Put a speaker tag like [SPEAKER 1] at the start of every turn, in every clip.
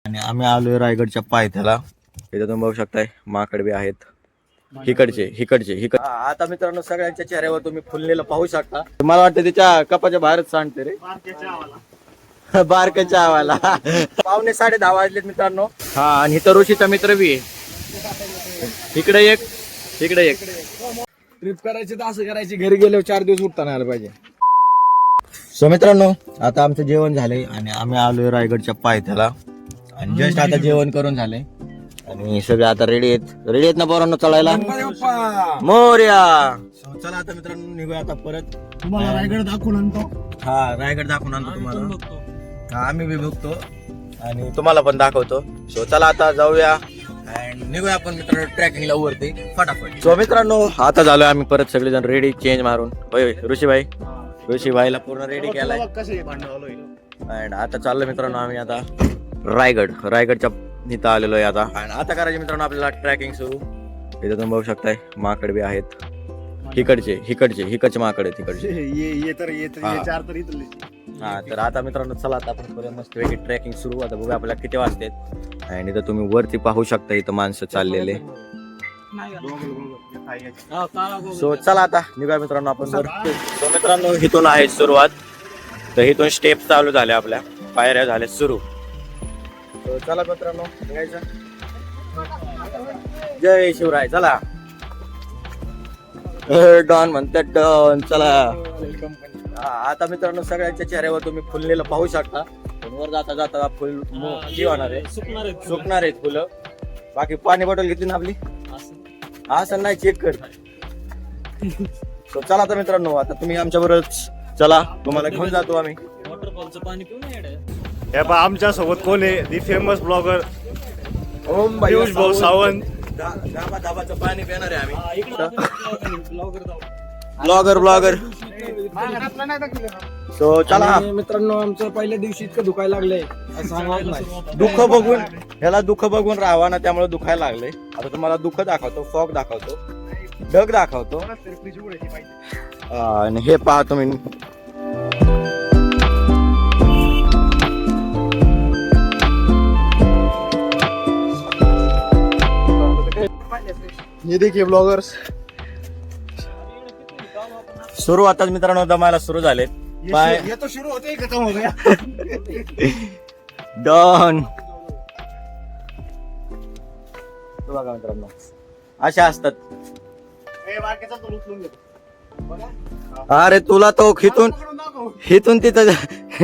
[SPEAKER 1] आणि आम्ही आलोय रायगडच्या पायथ्याला. इथं तुम्ही बघू शकताय माकड बी आहेत. हिकडचे आता मित्रांनो सगळ्यांच्या चेहऱ्यावर तुम्ही फुललेलं पाहू शकता. मला वाटतं त्याच्या कपाच्या बाहेरच सांगते रे बारकाच्या आवाला. 9:30 वाजलेत मित्रांनो. हा आणि इथं ऋषीचा मित्र बी आहे. इकडे एक
[SPEAKER 2] ट्रिप करायची तर असं करायची, घरी गेल्यावर 4 दिवस उठता नाही आलं पाहिजे.
[SPEAKER 1] सो मित्रांनो आता आमचं जेवण झालंय आणि आम्ही आलोय रायगडच्या पायथ्याला. आणि जस्ट आता जेवण करून झालंय आणि सगळे आता रेडी आहेत ना पोरांनो चलायला. मोरया. सो चला आता मित्रांनो निघूया आता परत.
[SPEAKER 2] तुम्हाला रायगड दाखवून आणतो.
[SPEAKER 1] हा रायगड दाखवून आणतो तुम्हाला. हा आम्ही बी बघतो आणि तुम्हाला पण दाखवतो. सो चला आता जाऊया आणि निघूया आपण मित्रांनो ट्रॅकिंगला वरती फटाफट. सो मित्रांनो आता झालोय आम्ही परत सगळेजण रेडी चेंज मारून. होय ऋषीभाईला पूर्ण रेडी केलाय. आणि आता चाललोय मित्रांनो आम्ही आता रायगडच्या इथं आलेलो आहे आता. आणि आता करायचे मित्रांनो आपल्याला ट्रॅकिंग सुरू. इथं तुम्ही बघू शकताय माकड बी आहेत. हिकडचे माकड आहेत तिकडचे. हा तर आता मित्रांनो चला आता आपण करूया मस्त वेगळी ट्रॅकिंग सुरू. आता बघूया आपल्याला किती वाजतात. आणि इथं तुम्ही वरती पाहू शकता इथं माणसं चाललेले. सो चला आता निघूया मित्रांनो आपण वर. सो मित्रांनो इथून आहे सुरुवात. तर इथून स्टेप चालू झाल्या, आपल्या पायऱ्या झाल्या सुरू. सो चला मित्रांनो निघायचं. जय शिवराय. चला डॉन म्हणतात डॉन. चला आता मित्रांनो सगळ्यांच्या चेहऱ्यावर तुम्ही फुललेलं पाहू शकता. वर जाता जाता फुल जी होणार आहे, सुकणार आहेत फुलं. बाकी पाणी बॉटल घेतली ना आपली. असं नाही चेक कर. सो चला आता मित्रांनो आता तुम्ही आमच्या बरोबर चला, तुम्हाला घेऊन जातो आम्ही.
[SPEAKER 2] वॉटरफॉलचं पाणी पिऊन येडे.
[SPEAKER 3] हे पहा आमच्या सोबत कोण आहे, दी फेमस ब्लॉगर
[SPEAKER 1] ओम
[SPEAKER 3] पियुष भाऊ सावंत.
[SPEAKER 1] धाबाचं पाणी पिणार आहे आम्ही. ब्लॉगर. सो चला
[SPEAKER 2] आणि मित्रांनो आमचं पहिल्या दिवशी इतकं दुखायला लागलंय असं सांगत नाही.
[SPEAKER 1] दुःख बघून राहावा ना, त्यामुळे दुखायला लागले. आता तुम्हाला दुःख दाखवतो, फॉग दाखवतो, ढग दाखवतो. आणि हे पहा तुम्ही.
[SPEAKER 2] हे देखील ब्लॉगर्स
[SPEAKER 1] सुरू आताच मित्रांनो दमायला सुरू झाले. बाय
[SPEAKER 2] ये तो शुरू होते ही खत्म हो गया.
[SPEAKER 1] डॉन. बघा मित्रांनो अशा असतात. अरे तुला तो हिथून तिथं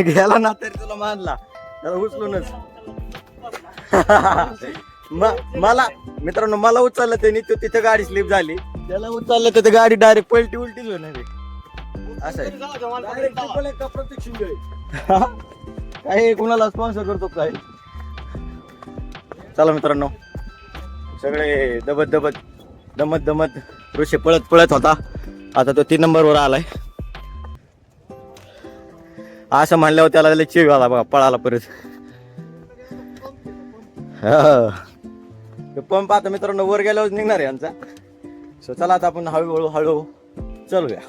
[SPEAKER 1] गेला ना तरी तुला मानला त्याला उचलूनच. मला मित्रांनो मला उचललं त्यांनी, तो तिथे गाडी स्लिप झाली. त्याला उचललं तर गाडी डायरेक्ट उलटीच होणार आहे. असं आहे काय, कुणाला स्पॉन्सर करतो काय. चला मित्रांनो सगळे दमत ऋषी पळत होता. आता तो 3 नंबरवर आलाय. असं म्हणल्यावर त्याला चिव आला बघा, पळाला परत. पंप आता मित्रांनो वर गेल्यावर निघणार आहे यांचा. सो चला आता आपण हळूहळू चलूया.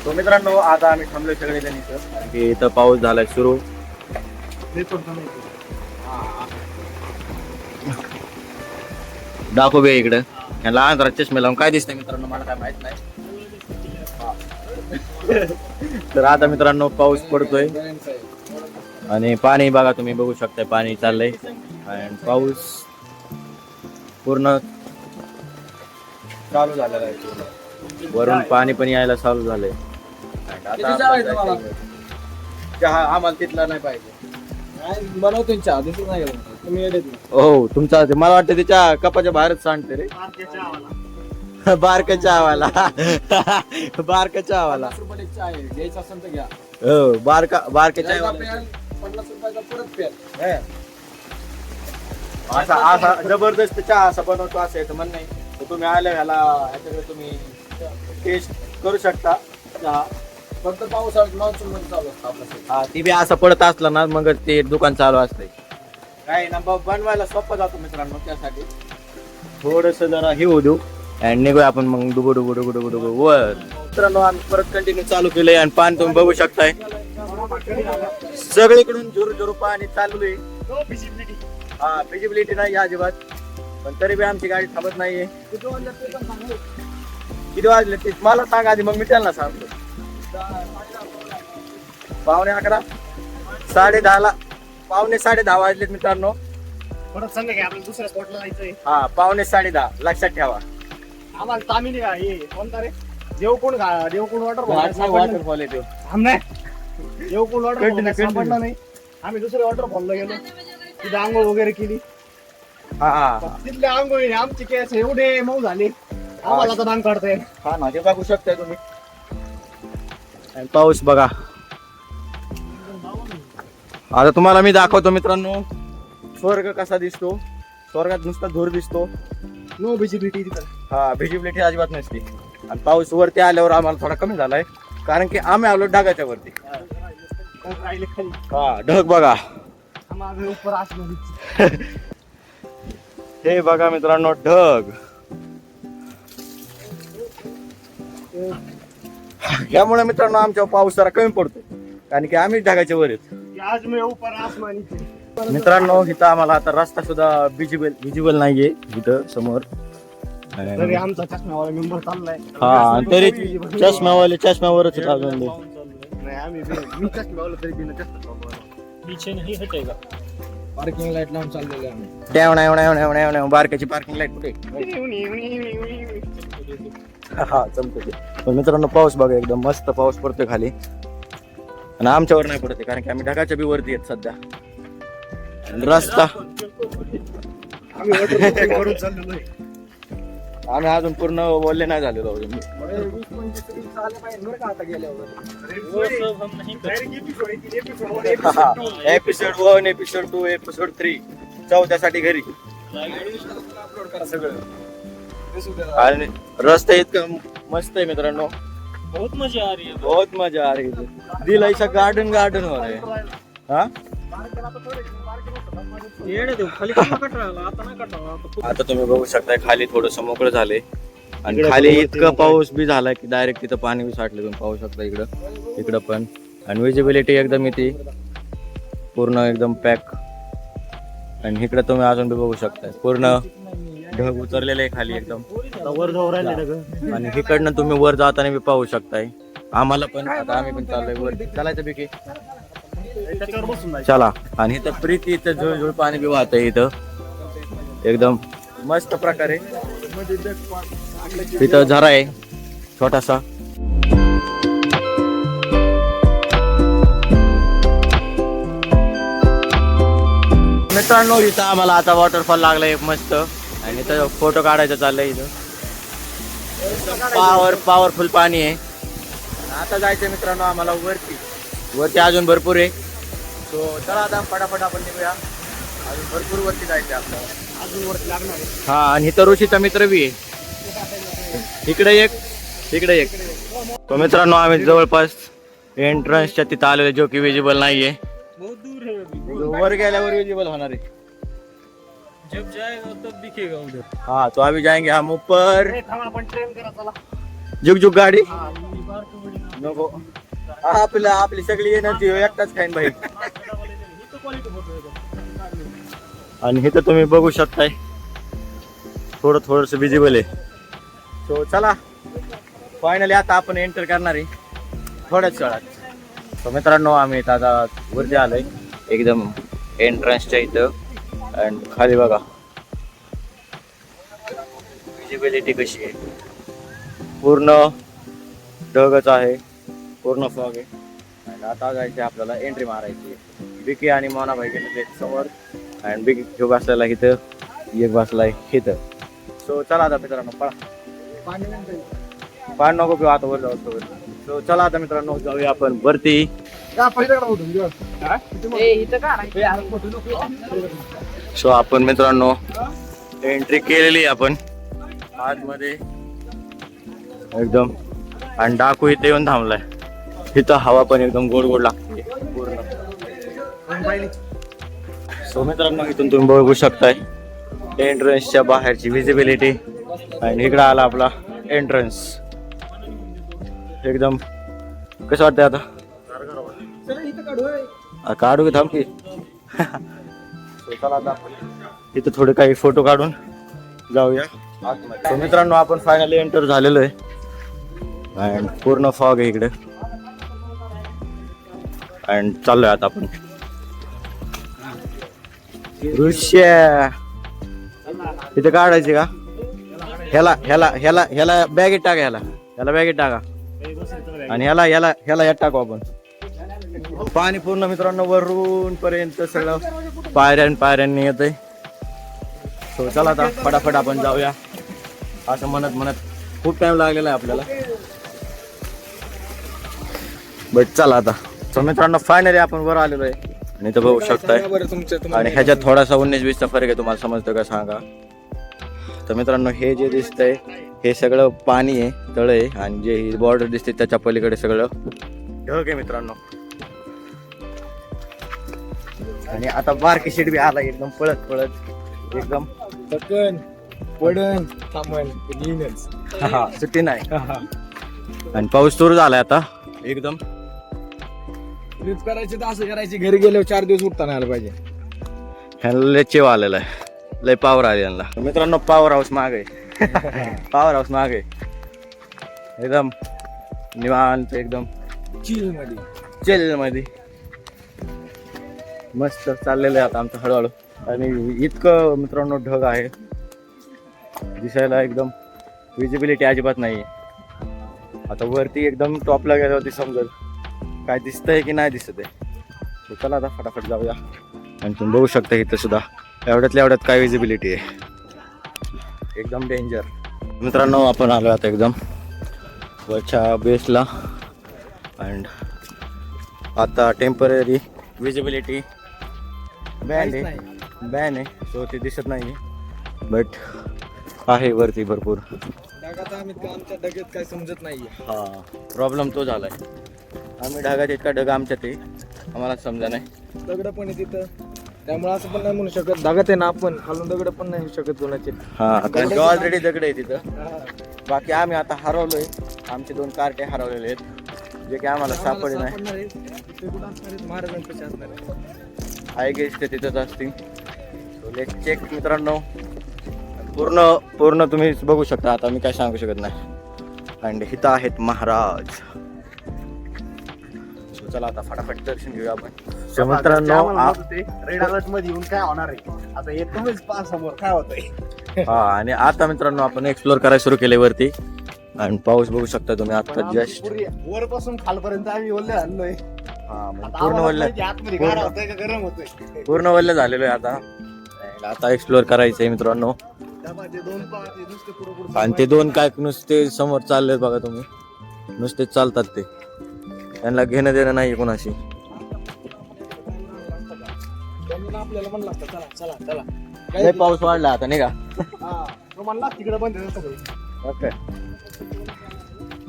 [SPEAKER 1] तो मित्रांनो आता आम्ही थांबलोय सगळेजण इथं. इथं पाऊस झालाय सुरू. दाखव बे इकडं. लहान जरा चष्मे लावून काय दिसतंय मित्रांनो मला काय माहित नाही. तर आता मित्रांनो पाऊस पडतोय आणि पाणी बघा तुम्ही बघू शकताय, पाणी चाललंय. आणि पाऊस पूर्ण चालू झालेला आहे. वरून पाणी पण यायला चालू झालंय. चहा आम्हाला तिथला नाही पाहिजे.
[SPEAKER 2] बनवतो चहा दिसत नाही तुम्ही येडेत ना.
[SPEAKER 1] हो तुमचा मला वाटतं त्याच्या कपाच्या बाहेरच सांगते रे बारकाच्या आवाला.
[SPEAKER 2] 50 रुपये चहा आहे, घ्यायचा असेल तर घ्या.
[SPEAKER 1] हो बारकाच्या
[SPEAKER 2] घ्यायचा प्याल, 50 रुपयाचा परत प्याल.
[SPEAKER 1] असा जबरदस्त चहा असा बनवतो असं येतं म्हण नाही. तुम्ही आल्या ह्याच्याकडे तुम्ही टेस्ट करू शकता चहा.
[SPEAKER 2] फक्त पावसाळ्यात मान्सून मध्ये चालू असतं आपलं.
[SPEAKER 1] हा ती बी असं पडत असलं ना मग ते दुकान चालू असतंय. काय ना बनवायला सोपं जातो मित्रांनो. त्यासाठी थोडस जरा हे होऊ देऊ आणि निघूया आपण मग डुबू डुबू डुबू डुबू डुबू वर. मित्रांनो आम्ही परत कंटिन्यू चालू केलंय आणि पाणी तुम्ही बघू शकताय सगळीकडून झुरू झुरू पाणी चालू आहे. हा विजिबिलिटी नाही अजिबात, पण तरी बी आमची गाडी थांबत नाहीये. किती वाजले ते मला सांग आधी, मग मी त्यांना सांगतो. 11:15 10:30 10:30 वाजलेत मित्रांनो.
[SPEAKER 3] परत सांगा की आपल्याला दुसऱ्या स्पॉटला जायचंय.
[SPEAKER 1] हा 11:30 लक्षात ठेवा.
[SPEAKER 3] आम्हाला तामिनी का हे कोणता रे देवकोण
[SPEAKER 1] वॉटरफॉल येतो.
[SPEAKER 3] देवकोण वॉटरफॉल सापडला नाही. आम्ही दुसऱ्या वॉटरफॉलला गेलो, तिथे आंघोळ वगैरे केली.
[SPEAKER 1] हा
[SPEAKER 3] तिथले आंघोळीने आमचे केस एवढे मऊ झाले, आम्हाला तर दान काढताय.
[SPEAKER 1] हा ना ते बघू शकताय तुम्ही. आणि पाऊस बघा. आता तुम्हाला मी दाखवतो मित्रांनो स्वर्ग कसा दिसतो. स्वर्गात नुसता धूर दिसतो.
[SPEAKER 3] नो विजिबिलिटी तिथं.
[SPEAKER 1] हा विजिबिलिटी अजिबात नसते. आणि पाऊस वरती आल्यावर आम्हाला थोडा कमी झालाय, कारण की आम्ही आलो ढगाच्या वरती.
[SPEAKER 3] राहिले खाली
[SPEAKER 1] हा ढग बघा.
[SPEAKER 3] आम्हाला उपर आसमान.
[SPEAKER 1] हे बघा मित्रांनो ढग. यामुळे मित्रांनो आमच्या पाऊस जरा कमी पडतो, कारण की आम्ही ढगाच्या वर आहेत.
[SPEAKER 3] आज मी उपर आसमानी.
[SPEAKER 1] मित्रांनो इथं आम्हाला आता रस्ता सुद्धा विजिबल नाहीये इथं समोर.
[SPEAKER 3] तरी आमचा चष्म्यावाला मेंबर चाललाय.
[SPEAKER 1] हा तरी चष्म्यावरच आहेत अजून.
[SPEAKER 3] नाही आम्ही मी चष्म्यावाला तरी बिना चष्मा चाललो. पीछे नाही हटे का.
[SPEAKER 2] पार्किंग लाईट लावून चाललेले आम्ही.
[SPEAKER 1] बारक्याची पार्किंग लाईट कुठे. हा चमकते. पण मित्रांनो पाऊस बघा एकदम मस्त पाऊस पडतोय खाली, आणि आमच्यावर नाही पडते कारण की आम्ही ढगाच्या बी वरती आहेत सध्या. रस्ता आम्ही अजून पूर्ण बोलले नाही झालेलो. एपिसोड 1 एपिसोड 2 एपिसोड 3 चौथ्यासाठी घरी. आणि रस्ता इतका मस्त आहे मित्रांनो.
[SPEAKER 3] बहुत मजा आ रही है.
[SPEAKER 1] बहुत मजा आ रही है. दिल ऐसा गार्डन हो रहा है. हा आता तुम्ही बघू शकताय खाली थोडस मोकळं झालंय, आणि खाली इतकं पाऊस बी झालाय की डायरेक्ट तिथं पाणी बी साठलं. तुम्ही पाहू शकता इकडं पण. आणि विजिबिलिटी एकदम इथे पूर्ण एकदम पॅक. आणि इकडं तुम्ही अजून बी बघू शकताय पूर्ण ढग उतरलेले आहे खाली एकदम.
[SPEAKER 3] वर जाऊ राहिले.
[SPEAKER 1] आणि इकडनं तुम्ही वर जाताना बी पाहू शकताय. आम्हाला पण आता आम्ही पण चाललोय वर. चालायचं बिकी चला. आणि इथं प्रीती इथं झुळझुळ पाणी बी वाहत आहे इथं एकदम मस्त प्रकारे. इथं झरा आहे छोटासा. मित्रांनो इथं आम्हाला आता वॉटरफॉल लागलाय एक मस्त, आणि इथं फोटो काढायचं चाललंय. इथं पॉवरफुल पाणी आहे. आता जायचं मित्रांनो आम्हाला वरती अजून भरपूर आहे. सो चला आता फटाफट आपण निघूया. अजून भरपूर वरती जायचं आपल्याला.
[SPEAKER 3] अजून वरती लागणार आहे.
[SPEAKER 1] हा आणि इथं ऋषीचा मित्र बी आहे. इकडे एक. तो मित्रांनो आम्ही जवळपास एंट्रन्सच्या तिथं आलेलो, जो की विजिबल नाहीये.
[SPEAKER 3] बहुत दूर है अभी.
[SPEAKER 1] वर गेल्यावर विजिबल होणार आहे.
[SPEAKER 3] जब जाएगा तब दिखेगा उधर.
[SPEAKER 1] हा तो अभी जाएंगे हम ऊपर.
[SPEAKER 3] थांबा आपण ट्रेन करा चला.
[SPEAKER 1] जुग गाडी
[SPEAKER 3] हा मी बार को बडी
[SPEAKER 1] नको. आपली सगळी एनर्जी एकटाच खाईन भाई. आणि इथं तुम्ही बघू शकताय थोडस विजिबल आहे. सो चला फायनली आता आपण एंटर करणार आहे थोड्याच वेळात. तर मित्रांनो आम्ही आता वरती आलोय एकदम एंट्रन्सच्या इथं. आणि खाली बघा विजिबिलिटी कशी आहे. पूर्ण ढगच आहे, पूर्ण फॉग आहे. आणि आता जायचं आपल्याला एंट्री मारायची. बिकी आणि मोना भाई गेले समोर, आणि बिकी घेऊ बसलेला इथं, एक बसलाय इथं. सो चला आता मित्रांनो पळा. पाणी नको पिऊ आता वर जाऊ. सो चला आता मित्रांनो जाऊया आपण वरती. सो आपण मित्रांनो एंट्री केलेली आपण आतमध्ये एकदम. आणि डाकू इथे येऊन थांबलाय. इथं हवा पण एकदम गोड गोड लागते पूर्ण. सो मित्रांनो इथून तुम्ही बघू शकताय एंट्रन्सच्या बाहेरची विजिबिलिटी आणि इकडं आला आपला एंट्रन्स. एकदम कसं वाटतंय आता? काढू की थांब की. चला आता इथं थोडे काही फोटो काढून जाऊया. सो मित्रांनो आपण फायनली एंटर झालेलो आहे अँड पूर्ण फॉग आहे इकडे अँड चाललोय आता आपण. दृश्य इथे काढायचे का? ह्याला ह्याला ह्याला ह्याला बॅगेत टाका, ह्याला बॅगेत टाका आणि ह्याला ह्याला ह्याला यात टाकू आपण. पाणी पूर्ण मित्रांनो वरून पर्यंत सगळं पायऱ्यांनी येतंय. सो चला आता फटाफट आपण जाऊया. असं म्हणत म्हणत खूप टाइम लागलेला आहे आपल्याला, बट चला आता. सो मित्रांनो फायनली आपण वर आलेलो आहे आणि इथं बघू शकताय आणि ह्याच्यात थोडासा 19-20चा फरक आहे. तुम्हाला समजतं का सांगा? तर मित्रांनो हे जे दिसतंय हे सगळं पाणी आहे, तळ आहे आणि जे ही बॉर्डर दिसते त्याच्या पलीकडे सगळं ढग आहे मित्रांनो. आणि आता बारकी शीट बी आला एकदम पळत पळत एकदम
[SPEAKER 2] टक्कन पडन थांबन येईनच.
[SPEAKER 1] सुट्टी नाही. आणि पाऊस सुरू झालाय आता एकदम.
[SPEAKER 2] ट्रिप करायची तर असं करायची, घरी गेल्यावर 4 दिवस उठता नाही आलं पाहिजे.
[SPEAKER 1] ह्याला लय चेव आलेला आहे, लय पावर आले यांना. मित्रांनो पॉवर हाऊस माग आहे. पॉवर हाऊस माग आहे एकदम निवांत, एकदम चिल मध्ये मस्त चाललेलं आहे आता आमचं हळूहळू. आणि इतकं मित्रांनो ढग आहे, दिसायला एकदम विजिबिलिटी अजिबात नाही. आता वरती एकदम टॉपला गेल्यावरती समजेल काय दिसतंय की नाही दिसत आहे. चला आता फटाफट जाऊया. आणि तुम्ही बघू शकता इथं सुद्धा एवढ्यात काय विजिबिलिटी आहे, एकदम डेंजर. मित्रांनो आपण आलो आता एकदम वरच्या बेसला अँड आता टेम्पररी विजिबिलिटी बॅन आहे सो ते दिसत नाही, बट आहे वरती भरपूर.
[SPEAKER 2] आमच्या डगेत काय समजत नाहीये.
[SPEAKER 1] हा प्रॉब्लेम तो झालाय. आम्ही ढगात इतका ढग आमच्यात आहे आम्हाला समजा नाही.
[SPEAKER 2] दगड पण आहे तिथं, त्यामुळे असं पण नाही म्हणू शकत ढगात आहे ना आपण, खालून दगड पण नाही शकत कोणाचे.
[SPEAKER 1] हा कारण ऑलरेडी दगड आहे तिथं. बाकी आम्ही आता हरवलोय, आमचे 2 कार्टे हरवलेले आहेत जे की आम्हाला सापडले नाही.
[SPEAKER 2] महाराजांपाशी असणार आहे.
[SPEAKER 1] आय गेस ते तिथंच असतील. लेट चेक मित्रांनो. पूर्ण तुम्ही बघू शकता. आता मी काय सांगू शकत नाही. अँड इथं आहेत महाराज. चला आता फटाफट दर्शन घेऊया आपण. मित्रांनो
[SPEAKER 3] रेड अलर्ट मध्ये येऊन काय होणार आहे आता हे तुम्हीच पहा समोर काय होतंय.
[SPEAKER 1] हा आणि आता मित्रांनो आपण एक्सप्लोर करायला सुरू केले वरती आणि पाऊस बघू शकता तुम्ही आता जस्ट
[SPEAKER 3] वरपासून खालपर्यंत आम्ही ओल्ले आणलोय.
[SPEAKER 1] पूर्ण वल्ल झालेलो आहे आता एक्सप्लोर करायचंय मित्रांनो. आणि ते 2 काय नुसते समोर चालले बघा तुम्ही, नुसते चालतात ते, त्यांना घेणं देणं नाही कोणाशी.
[SPEAKER 2] आपल्याला म्हणलं असतं चला चला चला,
[SPEAKER 1] लय पाऊस वाढला आता नाही का?
[SPEAKER 3] तिकडे बंद सगळं.
[SPEAKER 1] ओके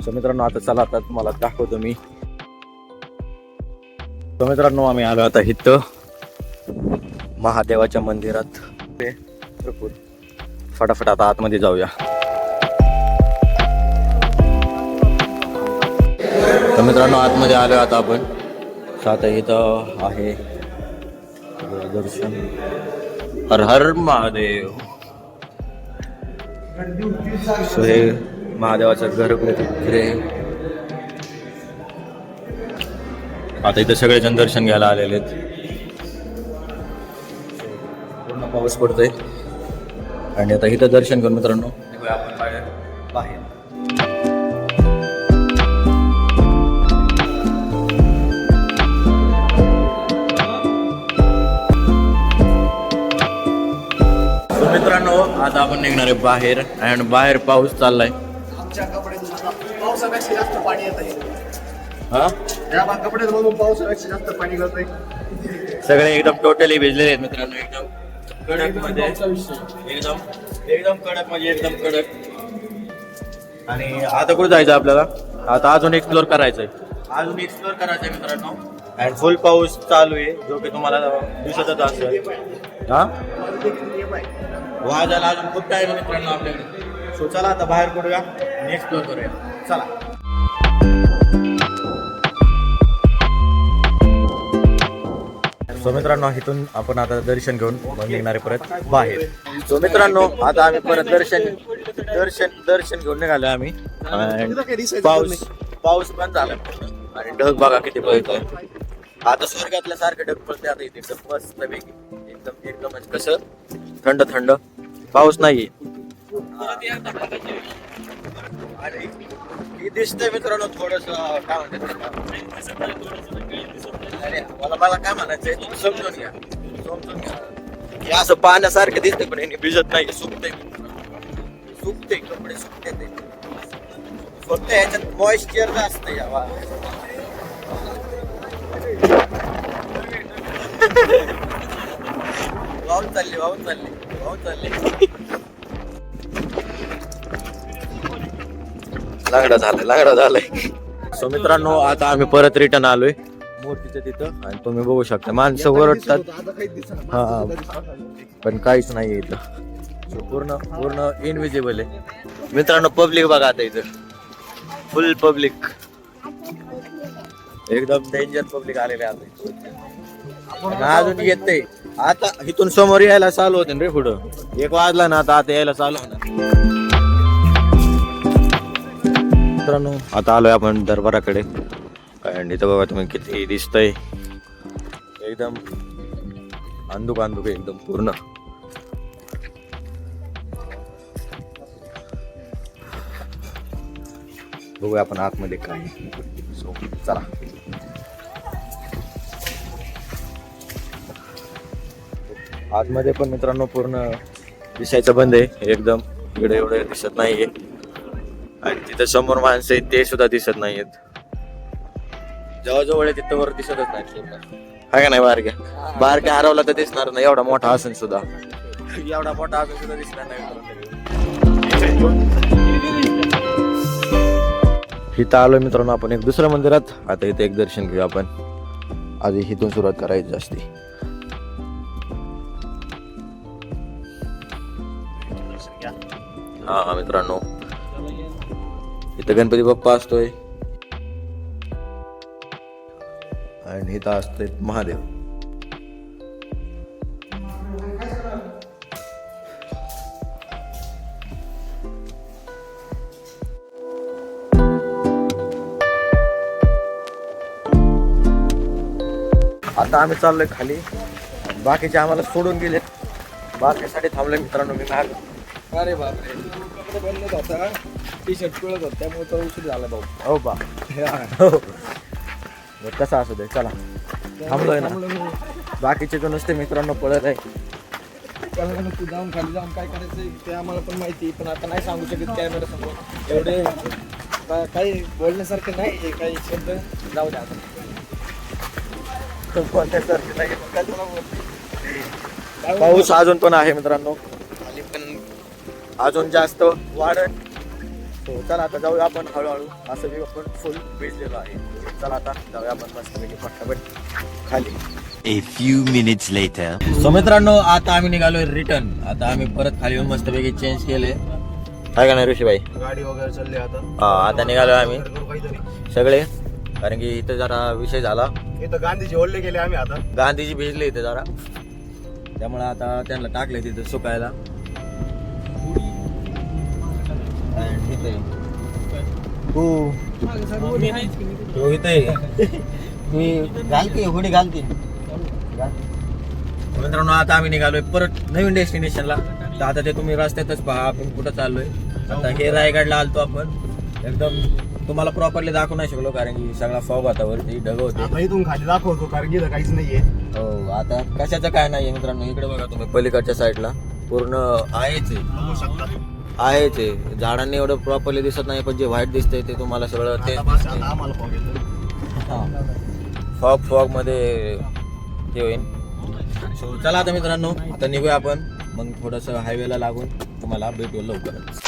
[SPEAKER 1] सो मित्रांनो आता चला आता तुम्हाला दाखवतो मी. तर मित्रांनो आम्ही आलो आता इथं महादेवाच्या मंदिरात. फटाफट आता आतमध्ये जाऊया. तर मित्रांनो आतमध्ये आलो आता आपण. आता इथं आहे दर्शन. हर हर महादेव. सो हे महादेवाचं घरगुती. आता इथं सगळेजण दर्शन घ्यायला आलेले आहेत. पूर्ण पाऊस पडतोय आणि आता इथं दर्शन करून मित्रांनो निघूया आपण बाहेर. मित्रांनो आता आपण निघणार आहे बाहेर आणि बाहेर पाऊस चाललाय.
[SPEAKER 3] आमच्या कपड्यात पावसापेक्षा जास्त पाणी येत आहे.
[SPEAKER 1] हा
[SPEAKER 3] या कपड्यात मधून पावसापेक्षा जास्त पाणी गळतंय.
[SPEAKER 1] सगळे एकदम टोटली भिजलेले आहेत मित्रांनो. एकदम कडक मध्ये एकदम कडक म्हणजे एकदम कडक. आणि आता कुठे जायचं आपल्याला? आता अजून एक्सप्लोर करायचंय मित्रांनो. अँड फुल पाऊस चालू आहे जो की तुम्हाला दिसतच असेल. हा वाजायला अजून खूप टाइम मित्रांनो आपल्याकडे. सो चला आता बाहेर पडूया आणि एक्सप्लोर करूया. चला. सो मित्रांनो इथून आपण आता दर्शन घेऊन मग निघणारे परत बाहेर. सो मित्रांनो आता आम्ही परत दर्शन घेऊन निघालो आम्ही. And पाऊस पण झाला आणि ढग बघा किती पळतोय. आता स्वर्गातल्या सारखं ढग पळते आता इथे एकदम मस्त पैकी एकदम कसं थंड थंड. पाऊस नाहीये आणि दिसतंय मित्रांनो थोडस काय म्हणतात मला काय म्हणायचंय समजून घ्या. हे असं पाण्यासारखं दिसतंय पण हे भिजत नाही. सुकतंय कपडे सुकते ते फक्त ह्याच्यात मॉइश्चर जास्त आहे. वाहून चालले लागडा झालाय. सो मित्रांनो आता आम्ही परत रिटर्न आलोय मूर्तीच्या तिथं आणि तुम्ही बघू शकता माणसं ओरडतात. हा पण काहीच नाही इथं. पूर्ण इनविजिबल आहे मित्रांनो. पब्लिक बघा आता इथं फुल पब्लिक एकदम डेंजर पब्लिक आलेले आता. अजून येते आता इथून समोर यायला चालू होते रे. पुढं 1 वाजला ना आता यायला चालू होणार. मित्रांनो आता आलोय आपण दरबाराकडे. आणि इथं बघा तुम्ही किती दिसतंय एकदम अंधुक एकदम पूर्ण. बघूया आपण आतमध्ये काय. सो चला. आतमध्ये पण मित्रांनो पूर्ण दिसायचं बंद आहे एकदम. इकडे एवढं दिसत नाहीये आणि तिथं समोर माणसं आहेत ते सुद्धा दिसत नाहीयेत. जवळ आहे तिथं वर दिसतच नाही. हाय का नाही बारक्या हरवला तर दिसणार नाही. एवढा मोठा असून सुद्धा दिसणार नाही. इथं आलोय मित्रांनो आपण एक दुसऱ्या मंदिरात. आता इथे एक दर्शन घेऊ आपण. आधी इथून सुरुवात करायची जास्ती. हा मित्रांनो इथं गणपती बाप्पा असतोय आणि इथं असतोय महादेव. आता आम्ही चाललोय खाली. बाकीचे आम्हाला सोडून गेलेत. बाकीसाठी थांबलोय मित्रांनो मी माग.
[SPEAKER 2] अरे बापरे बंद होता. टी शर्ट पिळत होता त्यामुळे तो उशीर झाला भाऊ.
[SPEAKER 1] हो बा कसा असू दे चला थांबलोय ना. बाकीचे तर नुसते मित्रांनो पळत आहे.
[SPEAKER 2] तू जाऊन खाली जाऊन काय करायचं ते आम्हाला पण माहिती. पण आता नाही सांगू शकत कॅमेरा समोर. एवढे काही बोलण्यासारखं नाही. काही शब्द जाऊ द्या
[SPEAKER 1] बोलण्यासारखे नाही. पाऊस अजून पण आहे मित्रांनो आणि पण अजून जास्त वाढत. हो चला आता जाऊया आपण हळूहळू. असं मी आपण फुल भिजलेलो आहे. चला आता जाऊया आपण मस्तपैकी फटाफट खाली.
[SPEAKER 4] A few minutes later.
[SPEAKER 1] So मित्रांनो आता आम्ही निघालोय रिटर्न. आता आम्ही परत खाली येऊन मस्तपैकी चेंज केले. काय का नाही ऋषीबाई
[SPEAKER 3] गाडी वगैरे चालली आता.
[SPEAKER 1] हा आता निघालोय आम्ही सगळे. कारण की इथं जरा विषय झाला.
[SPEAKER 3] इथं गांधीजी ओढले गेले आम्ही आता.
[SPEAKER 1] गांधीजी भिजले इथे जरा त्यामुळे आता त्यांना टाकले तिथे सुकायला. हुडी घालते. मित्रांनो आता आम्ही निघालोय परत नवीन डेस्टिनेशनला. तर आता ते तुम्ही रस्त्यातच पहा आपण कुठं चाललोय. आता हे रायगडला आलतो आपण. एकदम तुम्हाला प्रॉपरली दाखवू नाही शकलो कारण की सगळा फॉग होता वरती ढग होते.
[SPEAKER 3] आता इथून खाली दाखवतो कारण की इथं काहीच नाहीये.
[SPEAKER 1] हो आता कशाचं काय नाहीये मित्रांनो. इकडे बघा तुम्ही पलीकडच्या साईडला पूर्ण आहेच आहे. झाडांनी एवढं प्रॉपरली दिसत नाही पण जे व्हाईट दिसतंय ते तुम्हाला सगळं ते
[SPEAKER 3] आम्हाला फॉग येतो.
[SPEAKER 1] फॉग मध्ये हे होईल. सो चला आता मित्रांनो आता निघूया आपण. मग थोडंसं हायवेला लागून तुम्हाला भेटू लवकरच.